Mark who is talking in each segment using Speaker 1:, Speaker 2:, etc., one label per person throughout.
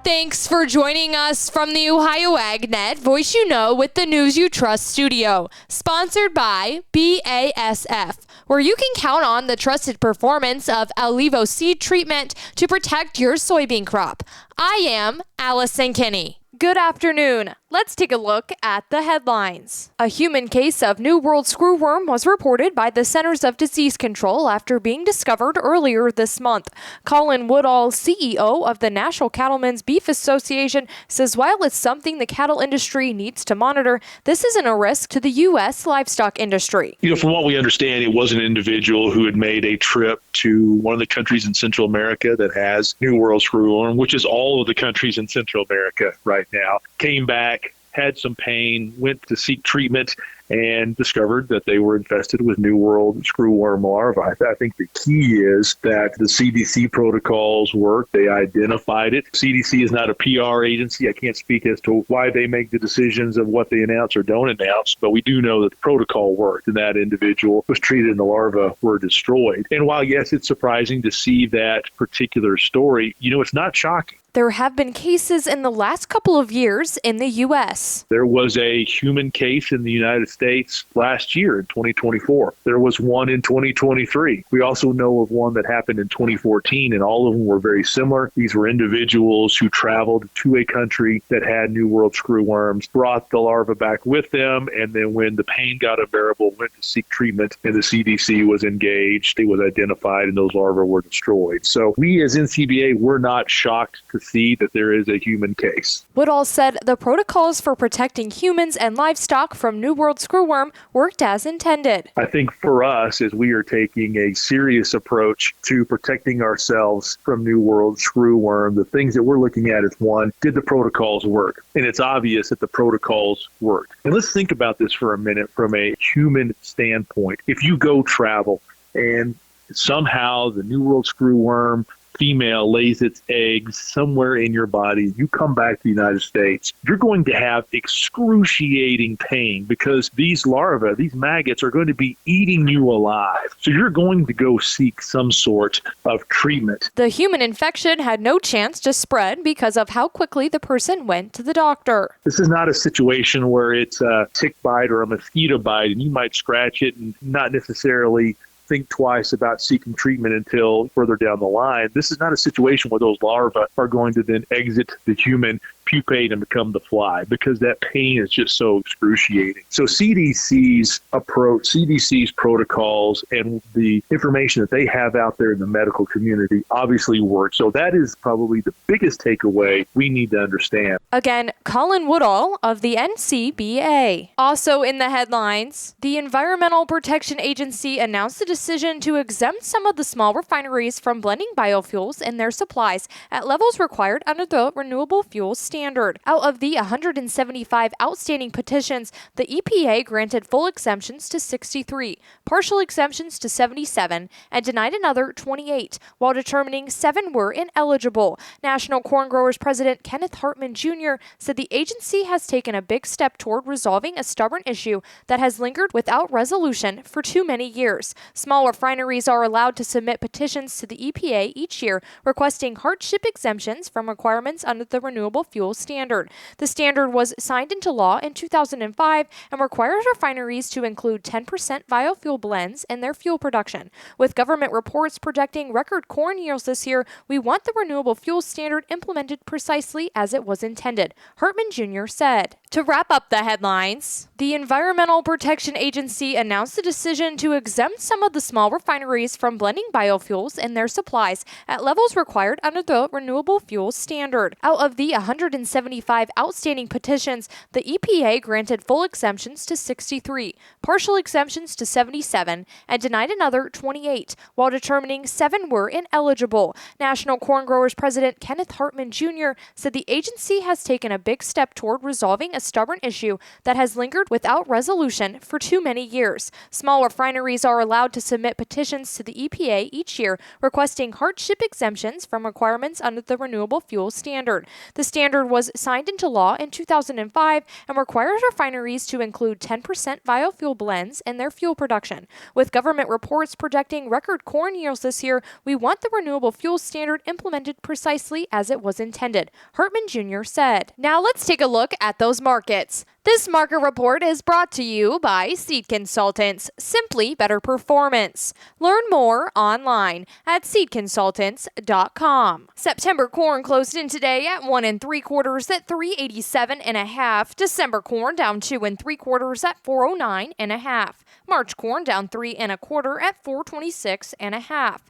Speaker 1: Thanks for joining us from the Ohio AgNet Voice You Know with the News You Trust studio, sponsored by BASF, where you can count on the trusted performance of Alivo seed treatment to protect your soybean crop. I am Allison Kinney. Good afternoon. Let's take a look at the headlines. A human case of New World screwworm was reported by the Centers of Disease Control after being discovered earlier this month. Colin Woodall, CEO of the National Cattlemen's Beef Association, says while it's something the cattle industry needs to monitor, this isn't a risk to the U.S. livestock industry.
Speaker 2: From what we understand, it was an individual who had made a trip to one of the countries in Central America that has New World screwworm, which is all of the countries in Central America right now. Came back, had some pain, went to seek treatment, and discovered that they were infested with New World screwworm larvae. I think the key is that the CDC protocols work. They identified it. CDC is not a PR agency. I can't speak as to why they make the decisions of what they announce or don't announce, but we do know that the protocol worked, and that individual was treated and the larvae were destroyed. And while, yes, it's surprising to see that particular story, it's not shocking.
Speaker 1: There have been cases in the last couple of years in the U.S.
Speaker 2: There was a human case in the United States last year in 2024. There was one in 2023. We also know of one that happened in 2014, and all of them were very similar. These were individuals who traveled to a country that had New World screwworms, brought the larva back with them, and then when the pain got unbearable, went to seek treatment, and the CDC was engaged. It was identified, and those larvae were destroyed. So we as NCBA, we're not shocked to see that there is a human case.
Speaker 1: Woodall said the protocols for protecting humans and livestock from New World screwworm worked as intended.
Speaker 2: I think for us, as we are taking a serious approach to protecting ourselves from New World screwworm, the things that we're looking at is one, did the protocols work? And it's obvious that the protocols worked. And let's think about this for a minute from a human standpoint. If you go travel and somehow the New World screwworm female lays its eggs somewhere in your body, you come back to the United States, you're going to have excruciating pain because these larvae, these maggots, are going to be eating you alive. So you're going to go seek some sort of treatment.
Speaker 1: The human infection had no chance to spread because of how quickly the person went to the doctor.
Speaker 2: This is not a situation where it's a tick bite or a mosquito bite and you might scratch it and not necessarily think twice about seeking treatment until further down the line. This is not a situation where those larvae are going to then exit the human, pupate, and become the fly, because that pain is just so excruciating. So CDC's approach, CDC's protocols, and the information that they have out there in the medical community obviously work. So that is probably the biggest takeaway we need to understand.
Speaker 1: Again, Colin Woodall of the NCBA. Also in the headlines, the Environmental Protection Agency announced the decision to exempt some of the small refineries from blending biofuels in their supplies at levels required under the Renewable Fuels Standard. Out of the 175 outstanding petitions, the EPA granted full exemptions to 63, partial exemptions to 77, and denied another 28, while determining 7 were ineligible. National Corn Growers President Kenneth Hartman Jr. said the agency has taken a big step toward resolving a stubborn issue that has lingered without resolution for too many years. Small refineries are allowed to submit petitions to the EPA each year requesting hardship exemptions from requirements under the Renewable Fuel Standard. The standard was signed into law in 2005 and requires refineries to include 10% biofuel blends in their fuel production. With government reports projecting record corn yields this year, we want the Renewable Fuel Standard implemented precisely as it was intended, Hartman Jr. said. To wrap up the headlines, the Environmental Protection Agency announced the decision to exempt some of the small refineries from blending biofuels in their supplies at levels required under the Renewable Fuels Standard. Out of the 175 outstanding petitions, the EPA granted full exemptions to 63, partial exemptions to 77, and denied another 28, while determining 7 were ineligible. National Corn Growers President Kenneth Hartman Jr. said the agency has taken a big step toward resolving a stubborn issue that has lingered without resolution for too many years. Small refineries are allowed to submit petitions to the EPA each year requesting hardship exemptions from requirements under the Renewable Fuel Standard. The standard standard was signed into law in 2005 and requires refineries to include 10% biofuel blends in their fuel production. With government reports projecting record corn yields this year, we want the renewable fuel standard implemented precisely as it was intended, Hartman Jr. said. Now let's take a look at those markets. This market report is brought to you by Seed Consultants, simply better performance. Learn more online at seedconsultants.com. September corn closed in today at 1 3/4 at 387.5. December corn down 2 3/4 at 409.5. March corn down 3 1/4 at 426.5.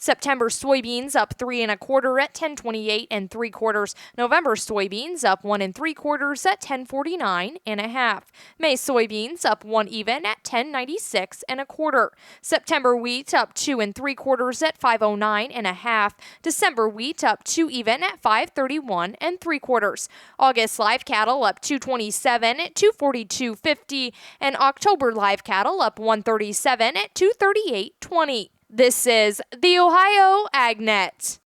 Speaker 1: September soybeans up 3 1/4 at 1028 3/4. November soybeans up 1 3/4 at 1049.5. May soybeans up 1 even at 1096 1/4. September wheat up 2 3/4 at 509.5. December wheat up 2 even at 531 3/4. August live cattle up 227 at 242.50, and October live cattle up 137 at 238.20. This is the Ohio AgNet.